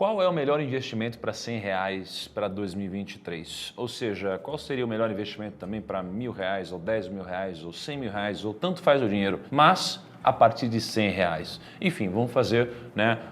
qual é o melhor investimento para R$100 para 2023? Ou seja, qual seria o melhor investimento também para R$1.000, ou R$10.000, ou R$100.000, ou tanto faz o dinheiro, mas a partir de R$100. Enfim, vamos fazer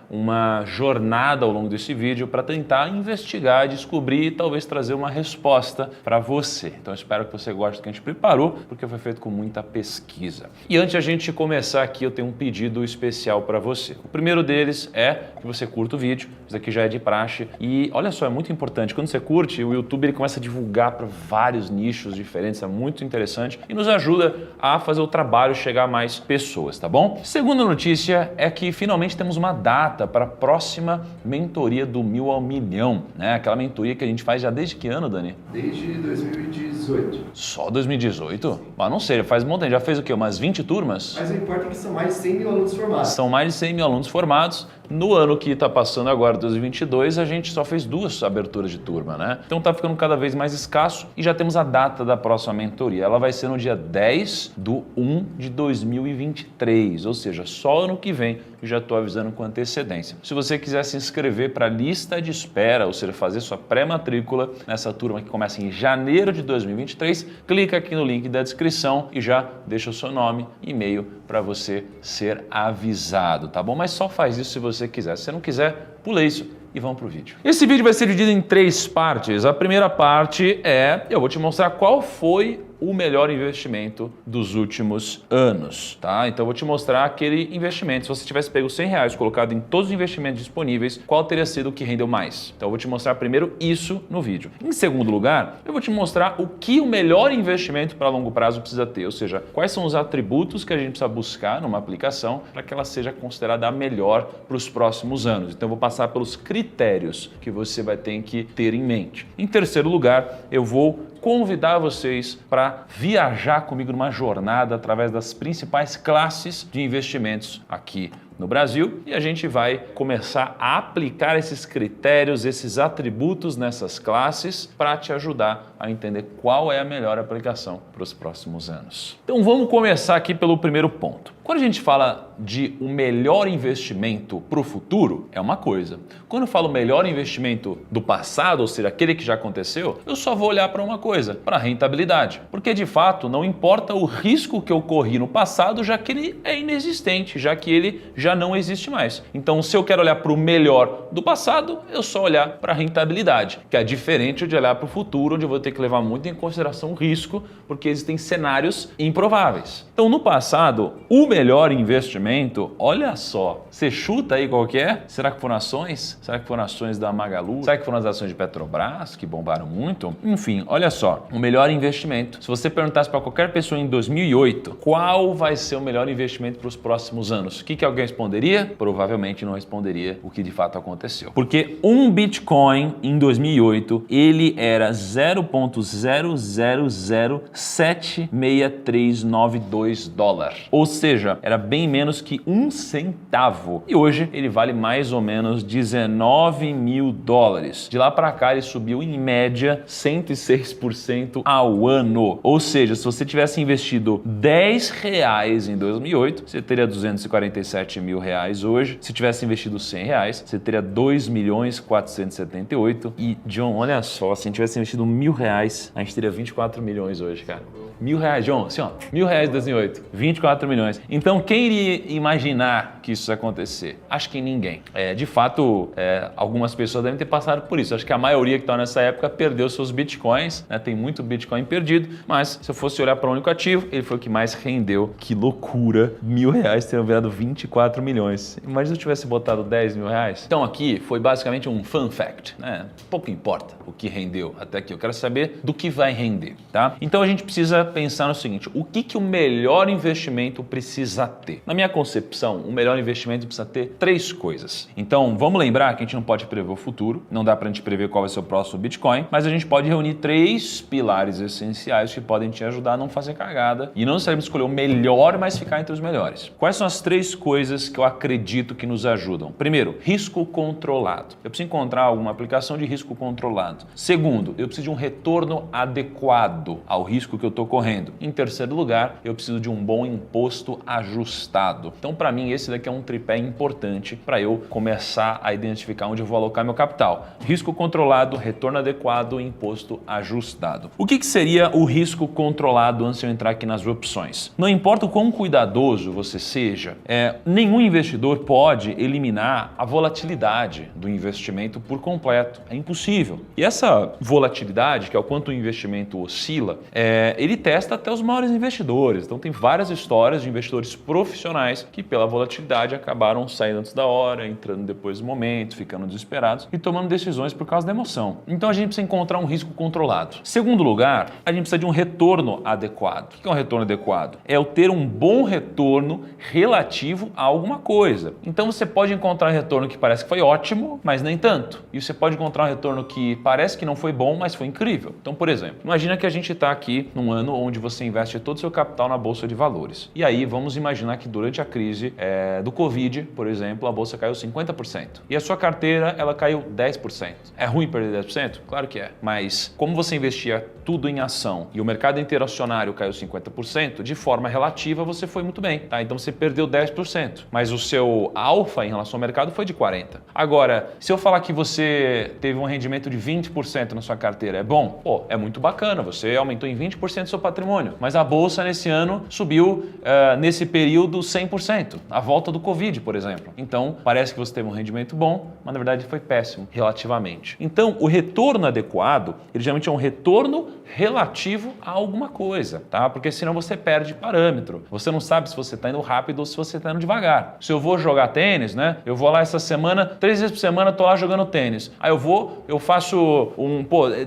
uma jornada ao longo desse vídeo para tentar investigar, descobrir e talvez trazer uma resposta para você. Então espero que você goste do que a gente preparou, porque foi feito com muita pesquisa. E antes de a gente começar aqui, eu tenho um pedido especial para você. O primeiro deles é que você curta o vídeo, isso aqui já é de praxe. E olha só, é muito importante, quando você curte, o YouTube ele começa a divulgar para vários nichos diferentes, é muito interessante e nos ajuda a fazer o trabalho chegar a mais pessoas, tá bom? Segunda notícia é que finalmente temos uma data para a próxima mentoria do 1000 ao milhão, né? Aquela mentoria que a gente faz já desde que ano, Dani? Desde 2018. Só 2018? Mas não sei, faz um monte, já fez o quê? Umas 20 turmas? Mas o importante é que são mais de 100 mil alunos formados. São mais de 100 mil alunos formados. No ano que está passando agora, 2022, a gente só fez 2 aberturas de turma, né? Então está ficando cada vez mais escasso e já temos a data da próxima mentoria. Ela vai ser no dia 10/1/2023, ou seja, só ano que vem. Já estou avisando com antecedência. Se você quiser se inscrever para a lista de espera, ou seja, fazer sua pré-matrícula nessa turma que começa em janeiro de 2023, clica aqui no link da descrição e já deixa o seu nome e e-mail para você ser avisado, tá bom? Mas só faz isso se você quiser. Se você não quiser, pula isso e vamos para o vídeo. Esse vídeo vai ser dividido em 3 partes. A primeira parte eu vou te mostrar qual foi o melhor investimento dos últimos anos, tá? Então eu vou te mostrar aquele investimento. Se você tivesse pego R$100 colocado em todos os investimentos disponíveis, qual teria sido o que rendeu mais? Então eu vou te mostrar primeiro isso no vídeo. Em segundo lugar, eu vou te mostrar o que o melhor investimento para longo prazo precisa ter, ou seja, quais são os atributos que a gente precisa buscar numa aplicação para que ela seja considerada a melhor para os próximos anos. Então eu vou passar pelos critérios que você vai ter que ter em mente. Em terceiro lugar, eu vou convidar vocês para viajar comigo numa jornada através das principais classes de investimentos aqui no Brasil e a gente vai começar a aplicar esses critérios, esses atributos nessas classes para te ajudar a entender qual é a melhor aplicação para os próximos anos. Então vamos começar aqui pelo primeiro ponto. Quando a gente fala de um melhor investimento para o futuro, é uma coisa. Quando eu falo melhor investimento do passado, ou seja, aquele que já aconteceu, eu só vou olhar para uma coisa, para a rentabilidade. Porque de fato não importa o risco que eu corri no passado, já que ele é inexistente, já que ele já não existe mais. Então, se eu quero olhar para o melhor do passado, eu só olhar para a rentabilidade, que é diferente de olhar para o futuro, onde eu vou ter que levar muito em consideração o risco, porque existem cenários improváveis. Então, no passado, o melhor investimento, olha só, você chuta aí qual que é? Será que foram ações? Será que foram ações da Magalu? Será que foram as ações de Petrobras, que bombaram muito? Enfim, olha só, o melhor investimento. Se você perguntasse para qualquer pessoa em 2008, qual vai ser o melhor investimento para os próximos anos? O que alguém responderia? Provavelmente não responderia o que de fato aconteceu. Porque um Bitcoin em 2008, ele era 0,0007632 dólares. Ou seja, era bem menos que 1 centavo. E hoje ele vale mais ou menos 19 mil dólares. De lá para cá ele subiu em média 106% ao ano. Ou seja, se você tivesse investido R$10 em 2008, você teria 247 mil reais hoje. Se tivesse investido R$100, você teria 2.478.000. E, John, olha só, se a gente tivesse investido R$1.000, a gente teria 24 milhões hoje, cara. R$1.000, John, assim ó, R$1.000 em 2008, 24 milhões. Então, quem iria imaginar que isso ia acontecer? Acho que ninguém. De fato, algumas pessoas devem ter passado por isso. Acho que a maioria que está nessa época perdeu seus bitcoins, né? Tem muito bitcoin perdido, mas se eu fosse olhar para o único ativo, ele foi o que mais rendeu. Que loucura, R$1.000 teriam virado 24 milhões. Imagina se eu tivesse botado R$10 mil. Então aqui foi basicamente um fun fact, né? Pouco importa o que rendeu até aqui. Eu quero saber do que vai render, tá? Então a gente precisa pensar no seguinte, o que o melhor investimento precisa ter? Na minha concepção, o melhor investimento precisa ter 3 coisas. Então vamos lembrar que a gente não pode prever o futuro, não dá pra gente prever qual vai ser o próximo Bitcoin, mas a gente pode reunir 3 pilares essenciais que podem te ajudar a não fazer cagada e não necessariamente escolher o melhor, mas ficar entre os melhores. Quais são as 3 coisas que eu acredito que nos ajudam? Primeiro, risco controlado. Eu preciso encontrar alguma aplicação de risco controlado. Segundo, eu preciso de um retorno adequado ao risco que eu estou correndo. Em terceiro lugar, eu preciso de um bom imposto ajustado. Então, para mim, esse daqui que é um tripé importante para eu começar a identificar onde eu vou alocar meu capital. Risco controlado, retorno adequado e imposto ajustado. O que seria o risco controlado antes de eu entrar aqui nas opções? Não importa o quão cuidadoso você seja, nenhum investidor pode eliminar a volatilidade do investimento por completo. É impossível. E essa volatilidade, que é o quanto o investimento oscila, ele testa até os maiores investidores. Então tem várias histórias de investidores profissionais que pela volatilidade acabaram saindo antes da hora, entrando depois do momento, ficando desesperados e tomando decisões por causa da emoção. Então a gente precisa encontrar um risco controlado. Segundo lugar, a gente precisa de um retorno adequado. O que é um retorno adequado? É eu ter um bom retorno relativo a alguma coisa. Então você pode encontrar um retorno que parece que foi ótimo, mas nem tanto. E você pode encontrar um retorno que parece que não foi bom, mas foi incrível. Então, por exemplo, imagina que a gente está aqui num ano onde você investe todo o seu capital na Bolsa de Valores. E aí vamos imaginar que durante a crise do Covid, por exemplo, a Bolsa caiu 50%. E a sua carteira, ela caiu 10%. É ruim perder 10%? Claro que é. Mas como você investia tudo em ação e o mercado inteiro acionário caiu 50%, de forma relativa você foi muito bem, tá? Então você perdeu 10%, mas o seu alfa em relação ao mercado foi de 40%. Agora, se eu falar que você teve um rendimento de 20% na sua carteira, é bom? Pô, é muito bacana, você aumentou em 20% o seu patrimônio, mas a bolsa nesse ano subiu nesse período 100%, a volta do Covid, por exemplo. Então, parece que você teve um rendimento bom, mas na verdade foi péssimo, relativamente. Então, o retorno adequado, ele geralmente é um retorno relativo a alguma coisa, tá? Porque senão você perde parâmetro. Você não sabe se você está indo rápido ou se você está indo devagar. Se eu vou jogar tênis, né? Eu vou lá essa semana, 3 vezes por semana, tô lá jogando tênis. Aí eu faço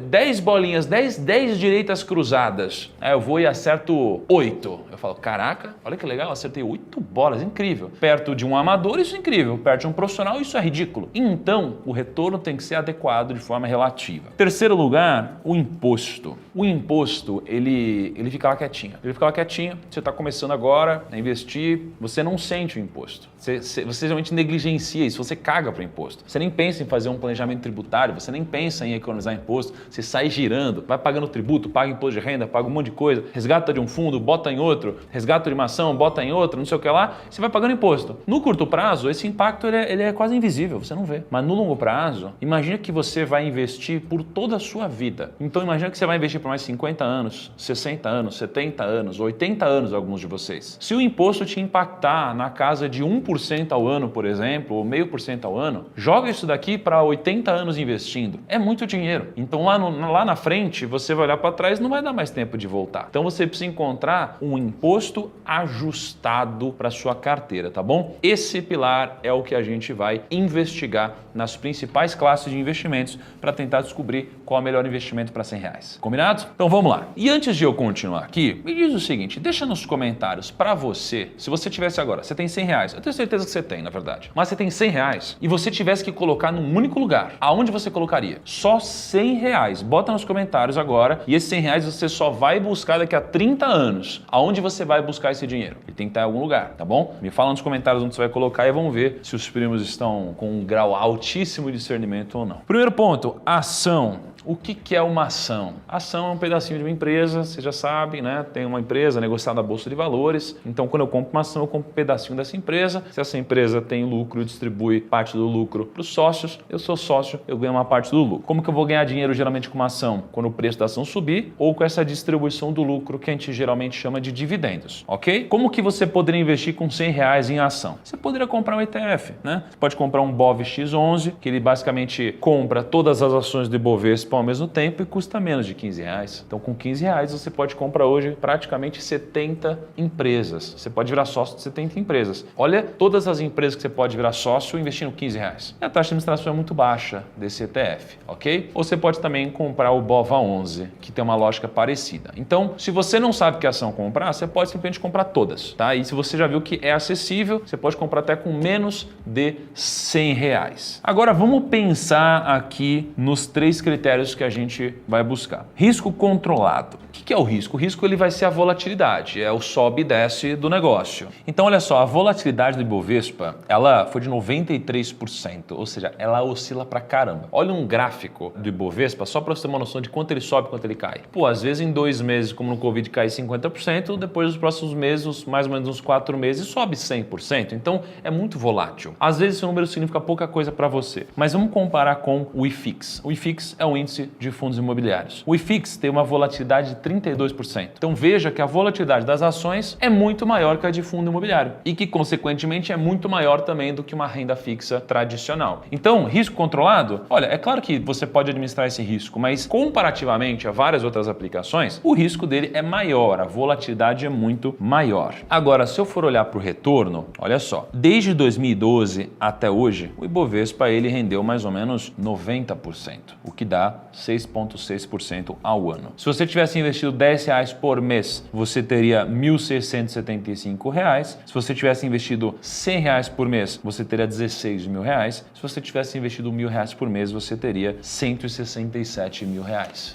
10 bolinhas, 10 direitas cruzadas. Aí eu vou e acerto 8. Eu falo, caraca, olha que legal, acertei 8 bolas, incrível. Perto de um amador, isso é incrível. Perto de um profissional, isso é ridículo. Então, o retorno tem que ser adequado de forma relativa. Terceiro lugar, o imposto. O imposto, ele fica lá quietinho. Ele fica lá quietinho, você está começando agora a investir, você não sente o imposto. Você realmente negligencia isso, você caga para o imposto. Você nem pensa em fazer um planejamento tributário, você nem pensa em economizar imposto, você sai girando, vai pagando tributo, paga imposto de renda, paga um monte de coisa, resgata de um fundo, bota em outro, resgata de uma ação, bota em outra, não sei o que lá, você vai pagando imposto. No curto prazo, esse impacto ele é quase invisível, você não vê. Mas no longo prazo, imagina que você vai investir por toda a sua vida. Então imagina que você vai investir por mais 50 anos, 60 anos, 70 anos, 80 anos, alguns de vocês. Se o imposto te impactar na casa de 1% ao ano, por exemplo, ou 0,5% ao ano, joga isso daqui para 80 anos investindo. É muito dinheiro. Então lá na frente, você vai olhar para trás e não vai dar mais tempo de voltar. Então você precisa encontrar um imposto ajustado para sua carteira, tá bom? Esse pilar é o que a gente vai investigar nas principais classes de investimentos para tentar descobrir qual é o melhor investimento para R$100. Combinado? Então vamos lá. E antes de eu continuar aqui, me diz o seguinte, deixa nos comentários para você, se você tivesse agora, você tem R$100, eu tenho certeza que você tem, na verdade, mas você tem R$100 e você tivesse que colocar num único lugar, aonde você colocaria? Só R$100. Bota nos comentários agora e esses R$100 você só vai buscar daqui a 30 anos. Aonde você vai buscar esse dinheiro? Ele tem que estar em algum lugar, tá bom? Me fala nos comentários onde você vai colocar e vamos ver se os primos estão com um grau altíssimo de discernimento ou não. Primeiro ponto, ação. O que é uma ação? Ação é um pedacinho de uma empresa, você já sabe, né? Tem uma empresa negociada na Bolsa de Valores, então quando eu compro uma ação, eu compro um pedacinho dessa empresa. Se essa empresa tem lucro e distribui parte do lucro para os sócios, eu sou sócio, eu ganho uma parte do lucro. Como que eu vou ganhar dinheiro geralmente com uma ação? Quando o preço da ação subir ou com essa distribuição do lucro que a gente geralmente chama de dividendos, ok? Como que você poderia investir com R$100 em ação? Você poderia comprar um ETF, né? Você pode comprar um BOVX11, que ele basicamente compra todas as ações do Ibovespa ao mesmo tempo e custa menos de R$15. Então com R$15 você pode comprar hoje praticamente 70 empresas. Você pode virar sócio de 70 empresas. Olha todas as empresas que você pode virar sócio investindo R$15. E a taxa de administração é muito baixa desse ETF, ok? Ou você pode também comprar o BOVA11, que tem uma lógica parecida. Então, se você não sabe que ação comprar, você pode simplesmente comprar todas, tá? E se você já viu que é acessível, você pode comprar até com menos de R$100. Agora vamos pensar aqui nos 3 critérios critérios que a gente vai buscar. Risco controlado. O que é o risco? O risco ele vai ser a volatilidade, é o sobe e desce do negócio. Então, olha só, a volatilidade do Ibovespa, ela foi de 93%, ou seja, ela oscila pra caramba. Olha um gráfico do Ibovespa, só para você ter uma noção de quanto ele sobe e quanto ele cai. Pô, às vezes em 2 meses, como no Covid, cai 50%, depois dos próximos meses, mais ou menos uns 4 meses, sobe 100%. Então, é muito volátil. Às vezes esse número significa pouca coisa para você, mas vamos comparar com o IFIX. O IFIX é um índice de fundos imobiliários. O IFIX tem uma volatilidade de 32%. Então veja que a volatilidade das ações é muito maior que a de fundo imobiliário e que, consequentemente, é muito maior também do que uma renda fixa tradicional. Então, risco controlado? Olha, é claro que você pode administrar esse risco, mas comparativamente a várias outras aplicações, o risco dele é maior, a volatilidade é muito maior. Agora, se eu for olhar para o retorno, olha só, desde 2012 até hoje, o Ibovespa ele rendeu mais ou menos 90%, o que dá 6,6% ao ano. Se você tivesse investido R$10 por mês, você teria R$ 1.675. Se você tivesse investido R$100 por mês, você teria R$16 mil. Se você tivesse investido R$1.000 por mês, você teria R$167 mil.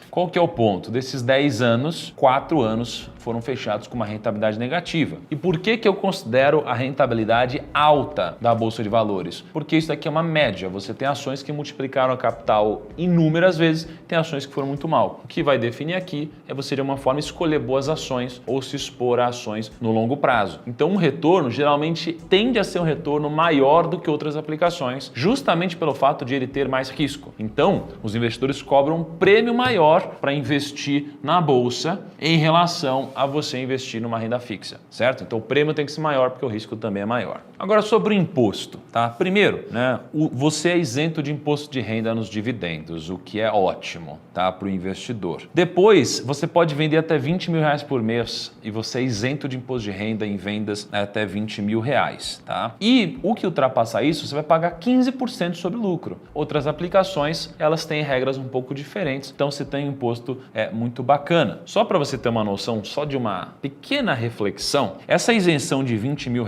Qual que é o ponto? Desses 10 anos, 4 anos foram fechados com uma rentabilidade negativa. E por que eu considero a rentabilidade alta da Bolsa de Valores? Porque isso daqui é uma média. Você tem ações que multiplicaram a capital inúmeras vezes, tem ações que foram muito mal. O que vai definir aqui é você de uma forma escolher boas ações ou se expor a ações no longo prazo. Então um retorno geralmente tende a ser um retorno maior do que outras aplicações, justamente pelo fato de ele ter mais risco. Então os investidores cobram um prêmio maior para investir na Bolsa em relação a você investir numa renda fixa, certo? Então o prêmio tem que ser maior porque o risco também é maior. Agora sobre o imposto, tá? Primeiro, né, você é isento de imposto de renda nos dividendos, o que é ótimo, tá, para o investidor. Depois, você pode vender até R$20 mil por mês e você é isento de imposto de renda em vendas até R$20 mil, tá? E o que ultrapassar isso, você vai pagar 15% sobre lucro. Outras aplicações, elas têm regras um pouco diferentes, então você tem um imposto muito bacana. Só para você ter uma noção, só de uma pequena reflexão, essa isenção de R$20 mil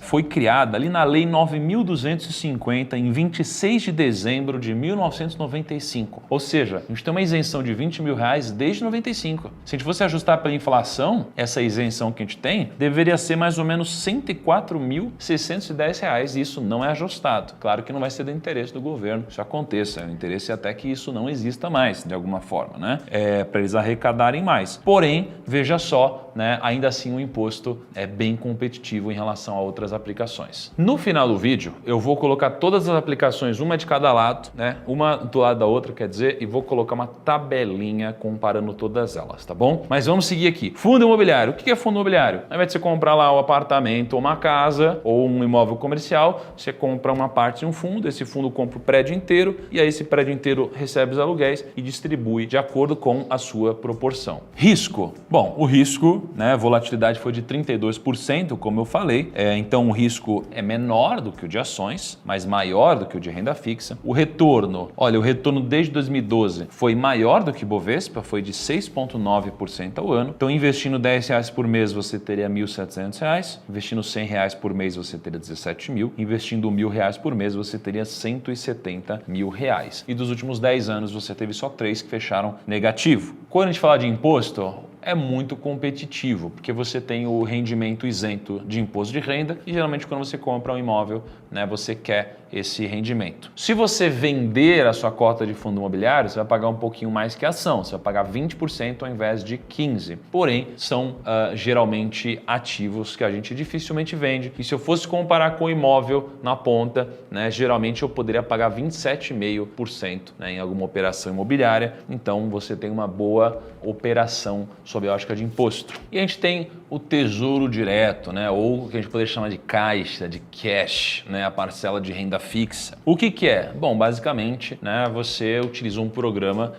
foi criada ali na Lei 9.250 em 26 de dezembro de 1995. Ou seja, a gente tem uma isenção de R$20 mil desde 95. Se a gente fosse ajustar pela inflação, essa isenção que a gente tem deveria ser mais ou menos R$104.610 e isso não é ajustado. Claro que não vai ser do interesse do governo que isso aconteça. O interesse é até que isso não exista mais, de alguma forma, né? Para eles arrecadarem mais. Porém, veja só, né? Ainda assim o imposto é bem competitivo em relação a outras aplicações. No final do vídeo, eu vou colocar todas as aplicações, uma de cada lado, né? Uma do lado da outra, quer dizer, e vou colocar uma tabelinha comparando todas elas, tá bom? Mas vamos seguir aqui. Fundo imobiliário. O que é fundo imobiliário? Ao invés de você comprar lá um apartamento ou uma casa ou um imóvel comercial, você compra uma parte de um fundo, esse fundo compra o prédio inteiro e aí esse prédio inteiro recebe os aluguéis e distribui de acordo com a sua proporção. Risco. Bom, o risco, né, volatilidade foi de 32%, como eu falei, então o risco é menor do que o de ações, mas maior do que o de renda fixa. O retorno, olha, o retorno desde 2012 foi maior do que Bovespa, foi de 6,9% ao ano. Então, investindo R$10 por mês, você teria R$1.700. Investindo R$100 por mês, você teria 17 mil. Investindo R$1.000 por mês, você teria R$170 mil. E dos últimos 10 anos, você teve só 3 que fecharam negativo. Quando a gente fala de imposto, é muito competitivo, porque você tem o rendimento isento de imposto de renda e geralmente quando você compra um imóvel, né, você quer esse rendimento. Se você vender a sua cota de fundo imobiliário, você vai pagar um pouquinho mais que a ação, você vai pagar 20% ao invés de 15%. Porém, são geralmente ativos que a gente dificilmente vende e se eu fosse comparar com o imóvel na ponta, né, geralmente eu poderia pagar 27,5%, né, em alguma operação imobiliária, então você tem uma boa operação sob a ótica de imposto. E a gente tem o tesouro direto, né, ou o que a gente poderia chamar de caixa, de cash, né, a parcela de renda fixa. O que é? Bom, basicamente, né, você utiliza um programa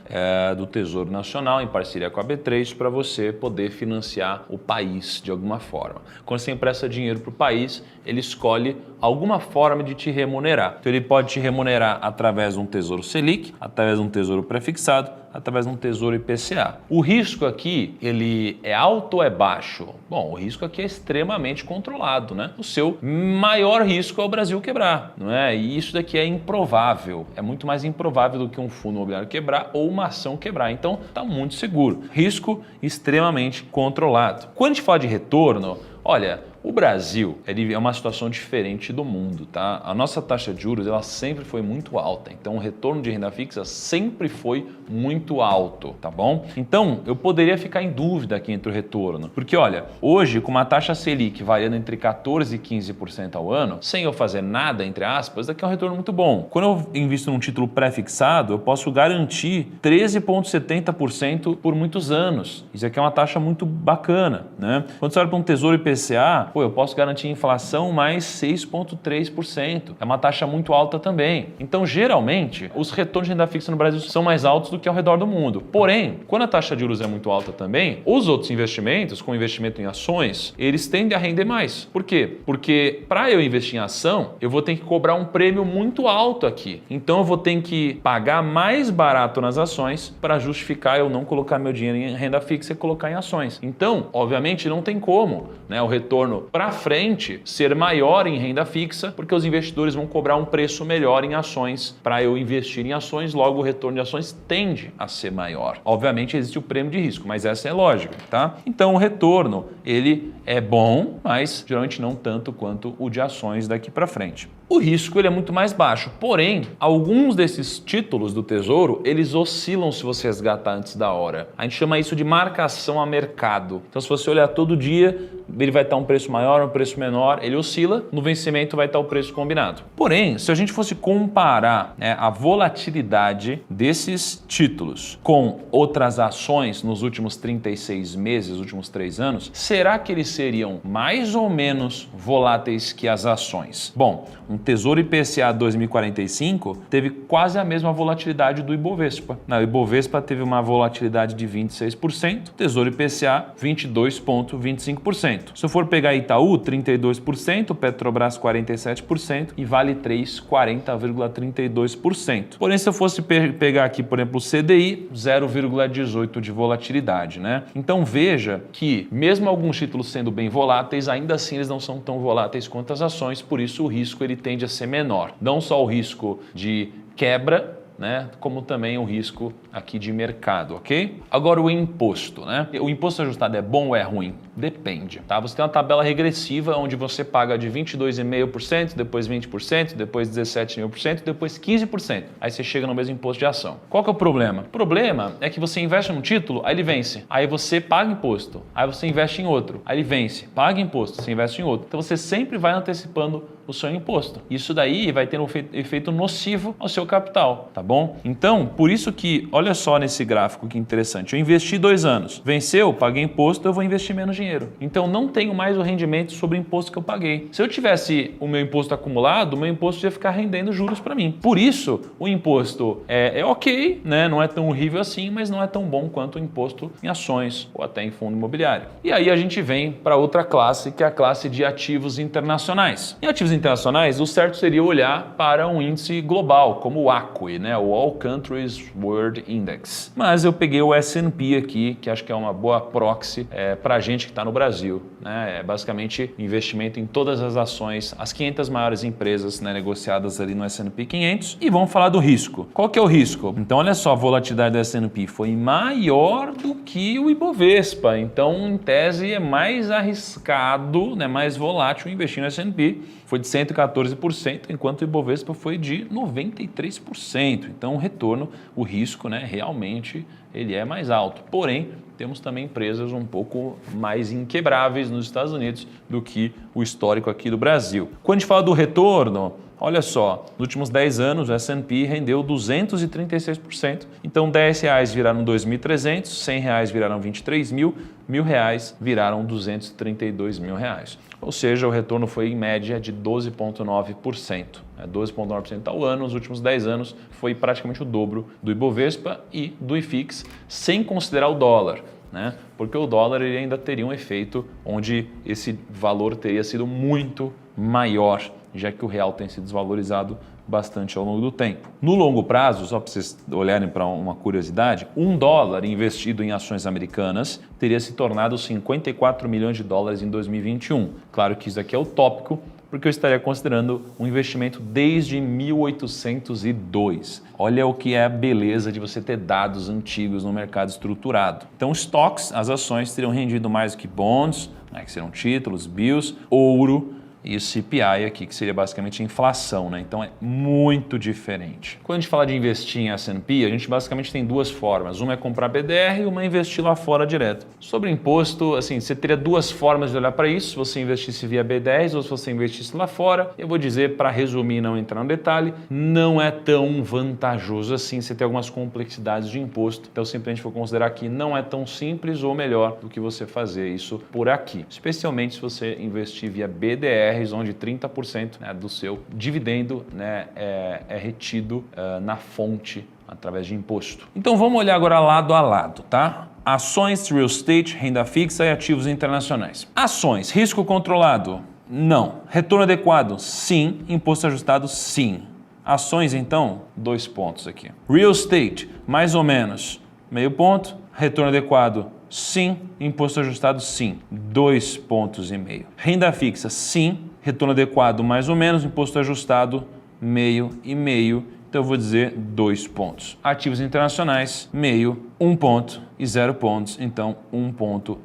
do Tesouro Nacional em parceria com a B3 para você poder financiar o país de alguma forma. Quando você empresta dinheiro para o país, ele escolhe alguma forma de te remunerar. Então ele pode te remunerar através de um Tesouro Selic, através de um Tesouro pré-fixado, através de um Tesouro IPCA. O risco aqui ele é alto ou é baixo? Bom, o risco aqui é extremamente controlado, né? O seu maior risco é o Brasil quebrar, não é? E isso daqui é improvável, é muito mais improvável do que um fundo imobiliário quebrar ou uma ação quebrar. Então, está muito seguro. Risco extremamente controlado. Quando a gente fala de retorno, olha, o Brasil ele é uma situação diferente do mundo, tá? A nossa taxa de juros ela sempre foi muito alta, então o retorno de renda fixa sempre foi muito alto, tá bom? Então eu poderia ficar em dúvida aqui entre o retorno, porque olha, hoje com uma taxa Selic variando entre 14% e 15% ao ano, sem eu fazer nada, entre aspas, daqui é um retorno muito bom. Quando eu invisto num título pré-fixado, eu posso garantir 13,70% por muitos anos. Isso aqui é uma taxa muito bacana, né? Quando você olha para um Tesouro IPCA, eu posso garantir inflação mais 6,3%. É uma taxa muito alta também. Então, geralmente, os retornos de renda fixa no Brasil são mais altos do que ao redor do mundo. Porém, quando a taxa de juros é muito alta também, os outros investimentos, como investimento em ações, eles tendem a render mais. Por quê? Porque para eu investir em ação, eu vou ter que cobrar um prêmio muito alto aqui. Então, eu vou ter que pagar mais barato nas ações para justificar eu não colocar meu dinheiro em renda fixa e colocar em ações. Então, obviamente, não tem como, né, o retorno para frente ser maior em renda fixa, porque os investidores vão cobrar um preço melhor em ações para eu investir em ações, logo o retorno de ações tende a ser maior. Obviamente existe o prêmio de risco, mas essa é a lógica, tá? Então o retorno, ele é bom, mas geralmente não tanto quanto o de ações daqui para frente. O risco ele é muito mais baixo, porém, alguns desses títulos do Tesouro, eles oscilam se você resgatar antes da hora. A gente chama isso de marcação a mercado. Então, se você olhar todo dia, ele vai estar um preço maior, um preço menor, ele oscila, no vencimento vai estar o preço combinado. Porém, se a gente fosse comparar, né, a volatilidade desses títulos com outras ações nos últimos 36 meses, últimos 3 anos, será que eles seriam mais ou menos voláteis que as ações? Bom, um Tesouro IPCA 2045 teve quase a mesma volatilidade do Ibovespa. O Ibovespa teve uma volatilidade de 26%, Tesouro IPCA 22,25%. Se eu for pegar Itaú, 32%, Petrobras 47% e Vale 3, 40,32%. Porém, se eu fosse pegar aqui, por exemplo, o CDI, 0,18% de volatilidade, né? Então veja que mesmo alguns títulos sendo bem voláteis, ainda assim eles não são tão voláteis quanto as ações, por isso o risco ele tende a ser menor. Não só o risco de quebra, né, como também o risco aqui de mercado, ok? Agora o imposto, né? O imposto ajustado é bom ou é ruim? Depende, tá? Você tem uma tabela regressiva onde você paga de 22,5%, depois 20%, depois 17,5%, depois 15%. Aí você chega no mesmo imposto de ação. Qual que é o problema? O problema é que você investe num título, aí ele vence. Aí você paga imposto. Aí você investe em outro. Aí ele vence. Paga imposto, você investe em outro. Então você sempre vai antecipando o seu imposto. Isso daí vai ter um efeito nocivo ao seu capital, tá bom? Então, por isso que, olha só nesse gráfico que interessante, eu investi 2 anos, venceu, paguei imposto, eu vou investir menos dinheiro. Então, não tenho mais o rendimento sobre o imposto que eu paguei. Se eu tivesse o meu imposto acumulado, o meu imposto ia ficar rendendo juros para mim. Por isso, o imposto é ok, né? Não é tão horrível assim, mas não é tão bom quanto o imposto em ações ou até em fundo imobiliário. E aí a gente vem para outra classe, que é a classe de ativos internacionais. Em ativos internacionais, o certo seria olhar para um índice global, como o ACWI, né? O All Countries World Index. Mas eu peguei o S&P aqui, que acho que é uma boa proxy para a gente que está no Brasil, né? É basicamente investimento em todas as ações, as 500 maiores empresas, né, negociadas ali no S&P 500. E vamos falar do risco. Qual que é o risco? Então, olha só, a volatilidade do S&P foi maior do que o Ibovespa. Então, em tese, é mais arriscado, né, mais volátil investir no S&P. Foi de 114%, enquanto o Ibovespa foi de 93%. Então, o retorno, o risco, né, realmente ele é mais alto. Porém, temos também empresas um pouco mais inquebráveis nos Estados Unidos do que o histórico aqui do Brasil. Quando a gente fala do retorno, olha só, nos últimos 10 anos o S&P rendeu 236%. Então, R$10 viraram 2.300, R$100 viraram 23.000, R$1.000 viraram 232 mil reais. Ou seja, o retorno foi em média de 12,9%. 12,9% ao ano, nos últimos 10 anos foi praticamente o dobro do Ibovespa e do IFIX, sem considerar o dólar, né? Porque o dólar ele ainda teria um efeito onde esse valor teria sido muito maior, já que o real tem se desvalorizado bastante ao longo do tempo. No longo prazo, só para vocês olharem para uma curiosidade, $1 investido em ações americanas teria se tornado 54 milhões de dólares em 2021. Claro que isso aqui é utópico, porque eu estaria considerando um investimento desde 1802. Olha o que é a beleza de você ter dados antigos no mercado estruturado. Então, stocks, as ações, teriam rendido mais do que bonds, né, que serão títulos, bills, ouro, e o CPI aqui, que seria basicamente a inflação, né? Então é muito diferente. Quando a gente fala de investir em S&P, a gente basicamente tem duas formas. Uma é comprar BDR e uma é investir lá fora direto. Sobre imposto, assim, você teria duas formas de olhar para isso, se você investisse via B10 ou se você investisse lá fora. Eu vou dizer, para resumir e não entrar no detalhe, não é tão vantajoso assim, você tem algumas complexidades de imposto. Então simplesmente vou considerar que não é tão simples ou melhor do que você fazer isso por aqui. Especialmente se você investir via BDR, onde 30%, né, do seu dividendo, né, é retido na fonte através de imposto. Então vamos olhar agora lado a lado, tá? Ações, real estate, renda fixa e ativos internacionais. Ações, risco controlado? Não. Retorno adequado? Sim. Imposto ajustado? Sim. Ações, então, 2 pontos aqui. Real estate, mais ou menos, meio ponto. Retorno adequado? Sim. Imposto ajustado? Sim. 2,5 pontos. Renda fixa? Sim. Retorno adequado? Mais ou menos. Imposto ajustado? Meio e meio. Então eu vou dizer 2 pontos. Ativos internacionais? Meio, 1 ponto e 0 pontos. Então 1,5 ponto.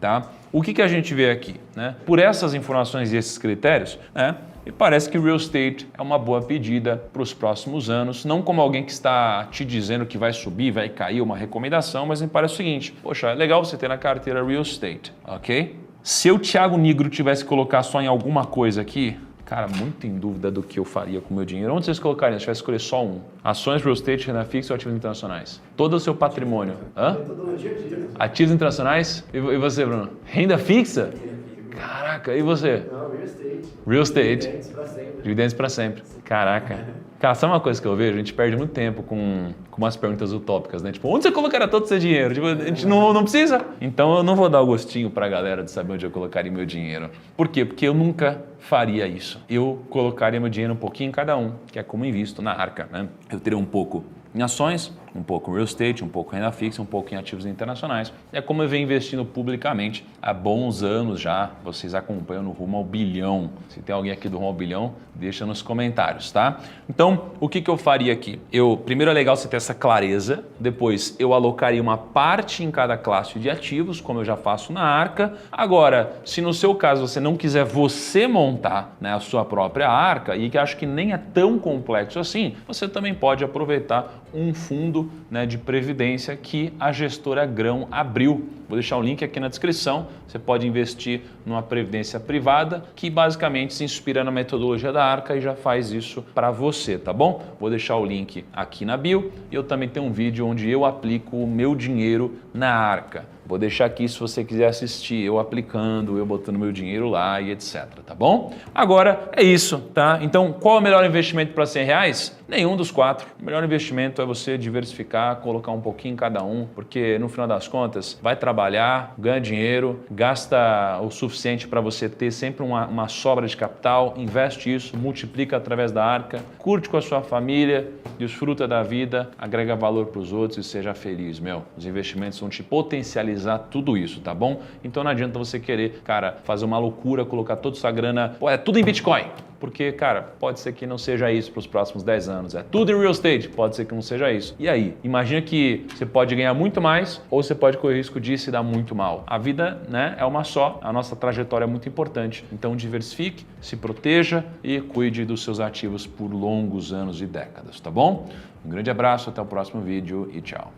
Tá? O que a gente vê aqui, né? Por essas informações e esses critérios, né? E parece que real estate é uma boa pedida para os próximos anos, não como alguém que está te dizendo que vai subir, vai cair, uma recomendação, mas me parece o seguinte, poxa, é legal você ter na carteira real estate, ok? Se eu, Thiago Nigro, tivesse que colocar só em alguma coisa aqui, cara, muito em dúvida do que eu faria com o meu dinheiro. Onde vocês colocariam se tivesse que escolher só um? Ações, real estate, renda fixa ou ativos internacionais? Todo o seu patrimônio. Hã? Ativos internacionais? E você, Bruno? Renda fixa? Caraca, e você? Não, real estate. Real estate. Dividendos para sempre. Dividendos para sempre. Caraca. Cara, sabe uma coisa que eu vejo? A gente perde muito tempo com umas perguntas utópicas, né? Tipo, onde você colocaria todo o seu dinheiro? Tipo, a gente não precisa. Então eu não vou dar o gostinho pra galera de saber onde eu colocaria meu dinheiro. Por quê? Porque eu nunca faria isso. Eu colocaria meu dinheiro um pouquinho em cada um, que é como invisto na Arca, né? Eu teria um pouco em ações, um pouco em real estate, um pouco em renda fixa, um pouco em ativos internacionais. É como eu venho investindo publicamente há bons anos já. Vocês acompanham no rumo ao bilhão. Se tem alguém aqui do rumo ao bilhão, deixa nos comentários, tá? Então, o que eu faria aqui? Primeiro é legal você ter essa clareza. Depois, eu alocaria uma parte em cada classe de ativos, como eu já faço na Arca. Agora, se no seu caso você não quiser você montar, né, a sua própria Arca, e que acho que nem é tão complexo assim, você também pode aproveitar um fundo, né, de previdência que a gestora Grão abriu. Vou deixar o link aqui na descrição. Você pode investir numa previdência privada que basicamente se inspira na metodologia da Arca e já faz isso para você, tá bom? Vou deixar o link aqui na bio e eu também tenho um vídeo onde eu aplico o meu dinheiro na Arca. Vou deixar aqui se você quiser assistir eu aplicando, eu botando meu dinheiro lá e etc, tá bom? Agora é isso, tá? Então qual é o melhor investimento para R$100? Nenhum dos 4. O melhor investimento é você diversificar, colocar um pouquinho em cada um, porque no final das contas vai trabalhar, ganha dinheiro, gasta o suficiente para você ter sempre uma sobra de capital, investe isso, multiplica através da Arca, curte com a sua família, desfruta da vida, agrega valor para os outros e seja feliz, meu. Os investimentos vão te potencializar tudo isso, tá bom? Então não adianta você querer, cara, fazer uma loucura, colocar toda a sua grana, pô, é tudo em Bitcoin. Porque, cara, pode ser que não seja isso para os próximos 10 anos. É tudo em real estate, pode ser que não seja isso. E aí? Imagina que você pode ganhar muito mais ou você pode correr o risco de se dar muito mal. A vida, né, é uma só, a nossa trajetória é muito importante. Então diversifique, se proteja e cuide dos seus ativos por longos anos e décadas, tá bom? Um grande abraço, até o próximo vídeo e tchau.